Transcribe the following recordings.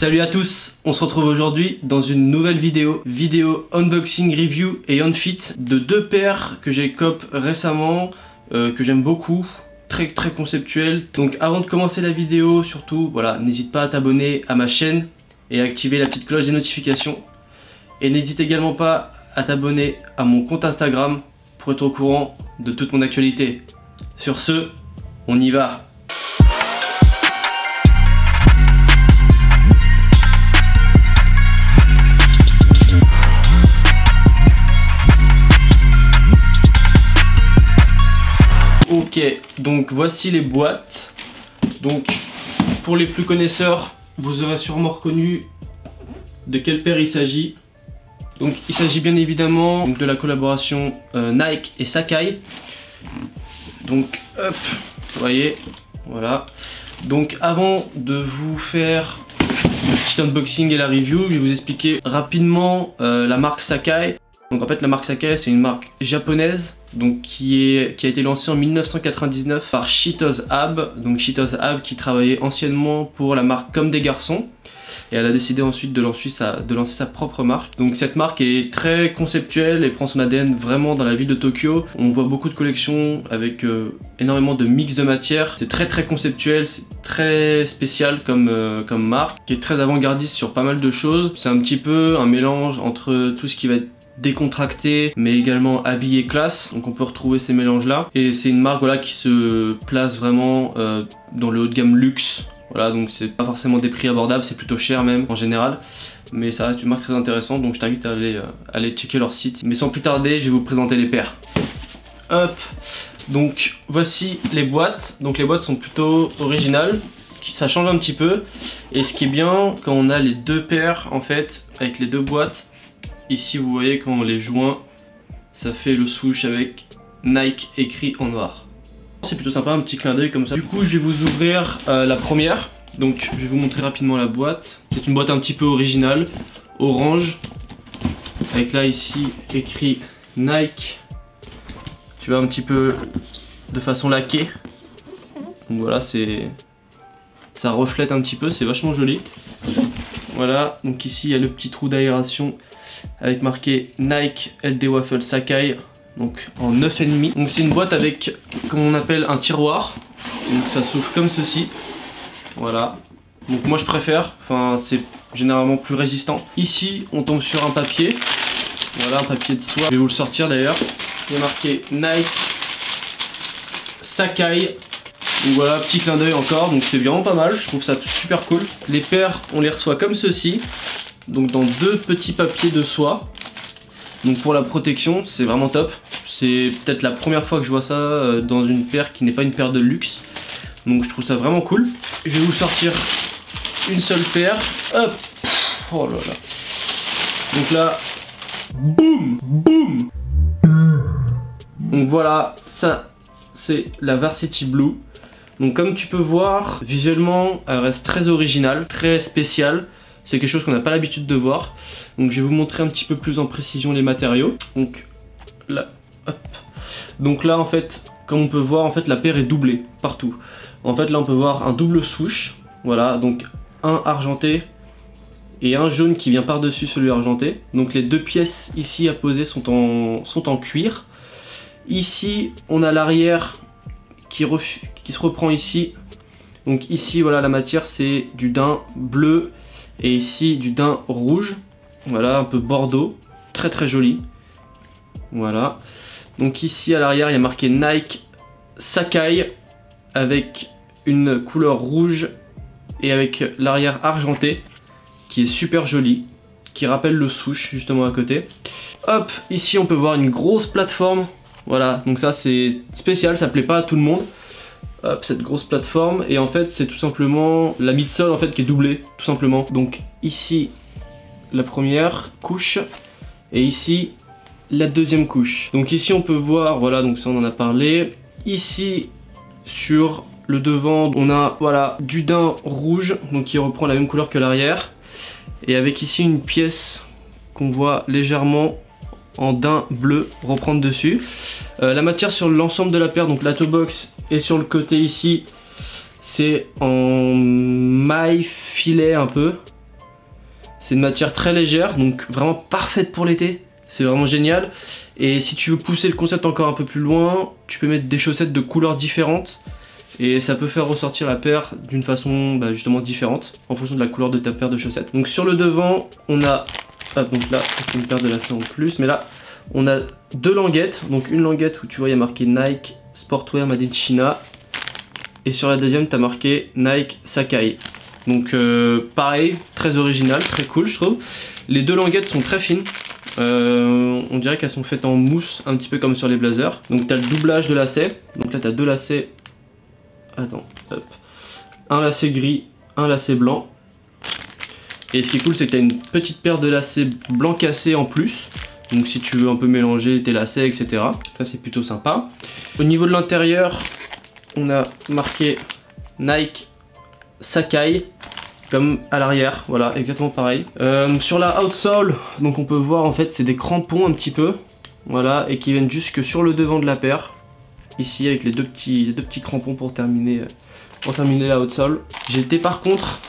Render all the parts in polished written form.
Salut à tous, on se retrouve aujourd'hui dans une nouvelle vidéo unboxing, review et unfit de deux paires que j'ai cop récemment, que j'aime beaucoup, très conceptuelles. Donc avant de commencer la vidéo, surtout, voilà, n'hésite pas à t'abonner à ma chaîne et à activer la petite cloche des notifications. Et n'hésite également pas à t'abonner à mon compte Instagram pour être au courant de toute mon actualité. Sur ce, on y va! Ok, donc voici les boîtes. Donc pour les plus connaisseurs, vous aurez sûrement reconnu de quelle paire il s'agit. Donc il s'agit bien évidemment de la collaboration Nike et Sacai. Donc hop, vous voyez, voilà. Donc avant de vous faire le petit unboxing et la review, je vais vous expliquer rapidement la marque Sacai. Donc en fait la marque Sacai, c'est une marque japonaise, donc qui a été lancée en 1999 par Chitoz Abe. Donc Chitoz Abe qui travaillait anciennement pour la marque Comme des Garçons, et elle a décidé ensuite de lancer sa propre marque. Donc cette marque est très conceptuelle et prend son ADN vraiment dans la ville de Tokyo. On voit beaucoup de collections avec énormément de mix de matières. C'est très conceptuel, c'est très spécial comme marque, qui est très avant-gardiste sur pas mal de choses. C'est un petit peu un mélange entre tout ce qui va être décontracté mais également habillé classe, donc on peut retrouver ces mélanges là, et c'est une marque voilà, qui se place vraiment dans le haut de gamme luxe. Voilà, donc c'est pas forcément des prix abordables, c'est plutôt cher même en général, mais ça reste une marque très intéressante, donc je t'invite à aller checker leur site. Mais sans plus tarder, je vais vous présenter les paires. Hop, donc voici les boîtes. Donc les boîtes sont plutôt originales, ça change un petit peu, et ce qui est bien quand on a les deux paires en fait avec les deux boîtes, ici vous voyez quand on les joint, ça fait le swoosh avec Nike écrit en noir. C'est plutôt sympa, un petit clin d'œil comme ça. Du coup je vais vous ouvrir la première. Donc je vais vous montrer rapidement la boîte. C'est une boîte un petit peu originale, orange, avec là ici écrit Nike. Tu vois, un petit peu de façon laquée. Donc voilà, ça reflète un petit peu, c'est vachement joli. Voilà, donc ici il y a le petit trou d'aération avec marqué Nike LD Waffle Sacai, donc en 9,5. Donc c'est une boîte avec, comme on appelle, un tiroir. Donc ça s'ouvre comme ceci. Voilà. Donc moi je préfère, enfin c'est généralement plus résistant. Ici on tombe sur un papier. Voilà, un papier de soie. Je vais vous le sortir d'ailleurs. Il y a marqué Nike Sacai. Donc voilà, petit clin d'œil encore, donc c'est vraiment pas mal, je trouve ça super cool. Les paires, on les reçoit comme ceci, donc dans deux petits papiers de soie. Donc pour la protection, c'est vraiment top. C'est peut-être la première fois que je vois ça dans une paire qui n'est pas une paire de luxe. Donc je trouve ça vraiment cool. Je vais vous sortir une seule paire. Hop. Oh là là. Donc là, boum, boum. Donc voilà, ça c'est la Varsity Blue. Donc comme tu peux voir, visuellement, elle reste très originale, très spéciale. C'est quelque chose qu'on n'a pas l'habitude de voir. Donc je vais vous montrer un petit peu plus en précision les matériaux. Donc là, hop. Donc là en fait, comme on peut voir, en fait la paire est doublée partout. En fait là on peut voir un double swoosh. Voilà, donc un argenté et un jaune qui vient par-dessus celui argenté. Donc les deux pièces ici à poser sont en cuir. Ici on a l'arrière qui se reprend ici. Donc ici voilà, la matière c'est du daim bleu et ici du daim rouge. Voilà, un peu bordeaux, très joli. Voilà, donc ici à l'arrière il y a marqué Nike Sacai avec une couleur rouge et avec l'arrière argenté qui est super joli, qui rappelle le swoosh justement à côté. Hop, ici on peut voir une grosse plateforme. Voilà, donc ça c'est spécial, ça plaît pas à tout le monde. Hop, cette grosse plateforme, et en fait c'est tout simplement la midsole en fait qui est doublée, tout simplement. Donc ici la première couche et ici la deuxième couche. Donc ici on peut voir, voilà, donc ça on en a parlé. Ici sur le devant on a voilà du daim rouge, donc qui reprend la même couleur que l'arrière, et avec ici une pièce qu'on voit légèrement en daim bleu reprendre dessus. La matière sur l'ensemble de la paire, donc la toe box, et sur le côté ici c'est en maille filet un peu, C'est une matière très légère, donc vraiment parfaite pour l'été. C'est vraiment génial. Et si tu veux pousser le concept encore un peu plus loin, tu peux mettre des chaussettes de couleurs différentes. Et ça peut faire ressortir la paire d'une façon justement différente en fonction de la couleur de ta paire de chaussettes. Donc sur le devant, on a... Ah, donc là, c'est une paire de lacets en plus. Mais là, on a deux languettes. Donc une languette où tu vois, il y a marqué Nike Sportwear Made in China. Et sur la deuxième, tu as marqué Nike Sakai. Donc pareil, très original, très cool je trouve. Les deux languettes sont très fines. On dirait qu'elles sont faites en mousse, un petit peu comme sur les blazers. Donc tu as le doublage de lacets. Donc là, tu as deux lacets. Attends, hop. Un lacet gris, un lacet blanc. Et ce qui est cool, c'est que tu as une petite paire de lacets blanc cassé en plus. Donc si tu veux un peu mélanger tes lacets, etc. Ça c'est plutôt sympa. Au niveau de l'intérieur, on a marqué Nike Sakai, comme à l'arrière, voilà, exactement pareil. Sur la outsole, donc on peut voir en fait c'est des crampons un petit peu. Voilà, et qui viennent jusque sur le devant de la paire. Ici avec les deux petits crampons pour terminer la outsole. J'étais par contre,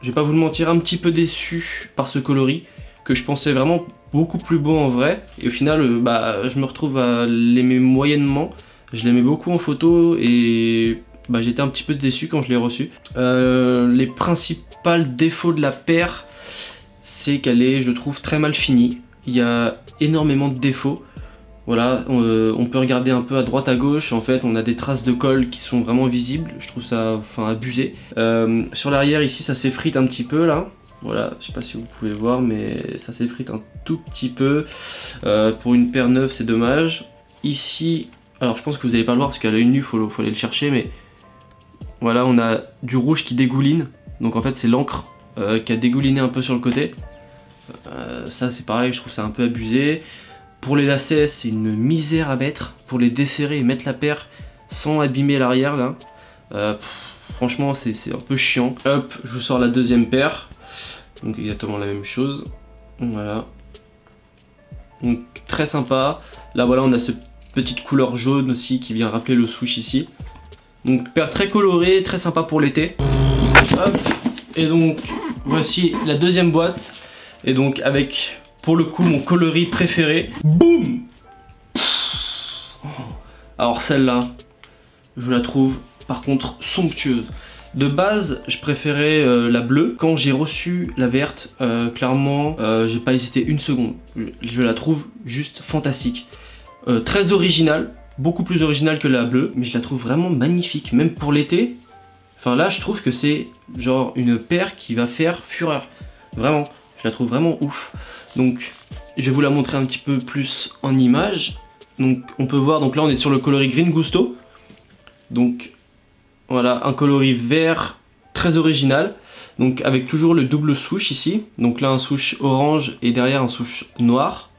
je vais pas vous le mentir, un petit peu déçu par ce coloris que je pensais vraiment beaucoup plus beau en vrai. Et au final, je me retrouve à l'aimer moyennement. Je l'aimais beaucoup en photo et j'étais un petit peu déçu quand je l'ai reçu. Les principaux défauts de la paire, c'est qu'elle est, je trouve, très mal finie. Il y a énormément de défauts. Voilà, on peut regarder un peu à droite à gauche, en fait on a des traces de colle qui sont vraiment visibles, je trouve ça abusé. Sur l'arrière ici ça s'effrite un petit peu là, voilà, je sais pas si vous pouvez voir mais ça s'effrite un tout petit peu. Pour une paire neuve c'est dommage. Ici, alors je pense que vous n'allez pas le voir parce qu'à l'œil nu faut aller le chercher, mais voilà on a du rouge qui dégouline, donc en fait c'est l'encre qui a dégouliné un peu sur le côté. Ça c'est pareil, je trouve ça un peu abusé. Pour les lacets, c'est une misère à mettre, pour les desserrer et mettre la paire sans abîmer l'arrière là. Franchement, c'est un peu chiant. Hop, je vous sors la deuxième paire. Donc exactement la même chose. Voilà. Donc très sympa. Là voilà, on a cette petite couleur jaune aussi qui vient rappeler le swoosh ici. Donc paire très colorée, très sympa pour l'été. Hop. Et donc voici la deuxième boîte. Et donc avec... pour le coup, mon coloris préféré. Boum! Alors celle-là, je la trouve par contre somptueuse. De base, je préférais la bleue. Quand j'ai reçu la verte, clairement, j'ai pas hésité une seconde. Je la trouve juste fantastique. Très originale, beaucoup plus originale que la bleue, mais je la trouve vraiment magnifique, même pour l'été. Enfin là, je trouve que c'est genre une paire qui va faire fureur. Vraiment, je la trouve vraiment ouf. Donc je vais vous la montrer un petit peu plus en image. Donc on peut voir, donc là on est sur le coloris Green Gusto. Donc voilà, un coloris vert très original. Donc avec toujours le double swoosh ici. Donc là un swoosh orange et derrière un swoosh noir.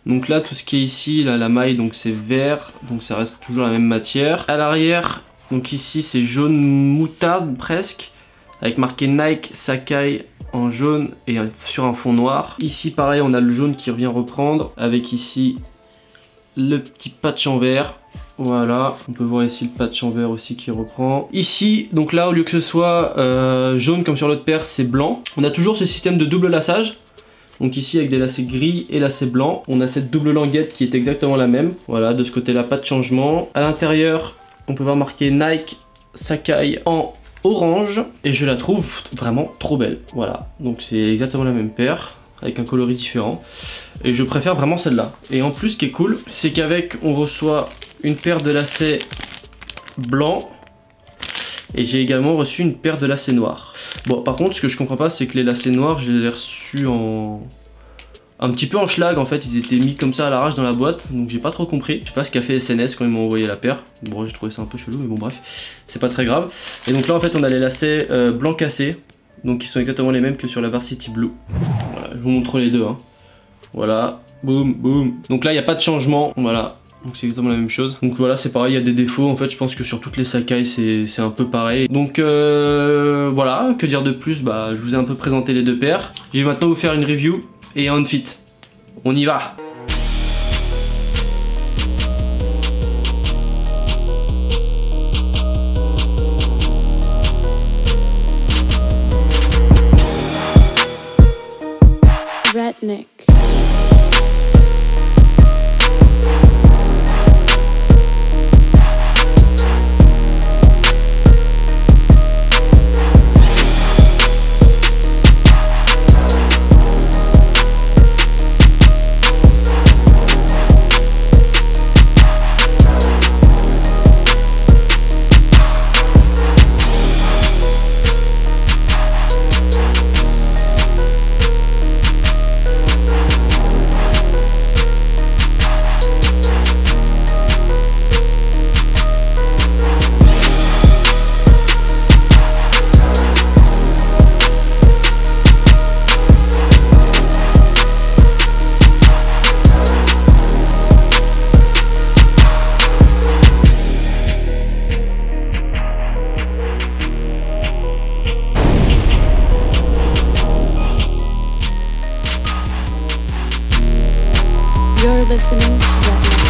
Donc là tout ce qui est ici, là, la maille, donc c'est vert. Donc ça reste toujours la même matière. À l'arrière, donc ici c'est jaune moutarde presque. Avec marqué Nike Sakai en jaune et sur un fond noir. Ici pareil on a le jaune qui revient reprendre avec ici le petit patch en vert. Voilà, on peut voir ici le patch en vert aussi qui reprend. Ici, donc là au lieu que ce soit jaune comme sur l'autre paire, c'est blanc. On a toujours ce système de double laçage. Donc ici avec des lacets gris et lacets blancs. On a cette double languette qui est exactement la même. Voilà, de ce côté là pas de changement. À l'intérieur on peut voir marqué Nike Sakai en orange et je la trouve vraiment trop belle. Voilà, donc c'est exactement la même paire avec un coloris différent et je préfère vraiment celle-là. Et en plus ce qui est cool, c'est qu'avec on reçoit une paire de lacets blancs et j'ai également reçu une paire de lacets noirs. Bon par contre ce que je comprends pas, c'est que les lacets noirs je les ai reçus un petit peu en schlag en fait, ils étaient mis comme ça à l'arrache dans la boîte, donc j'ai pas trop compris. Je sais pas ce qu'a fait SNS quand ils m'ont envoyé la paire. Bon, j'ai trouvé ça un peu chelou, mais bon bref, c'est pas très grave. Et donc là en fait on a les lacets blancs cassés, donc qui sont exactement les mêmes que sur la Varsity Blue. Voilà, je vous montre les deux, hein. Voilà, boum, boum. Donc là il n'y a pas de changement, voilà. Donc c'est exactement la même chose. Donc voilà, c'est pareil, il y a des défauts. En fait, je pense que sur toutes les Sakai, c'est un peu pareil. Donc voilà, que dire de plus? Je vous ai un peu présenté les deux paires. Je vais maintenant vous faire une review et un fit. On y va! Letnik. You're listening to Letnik.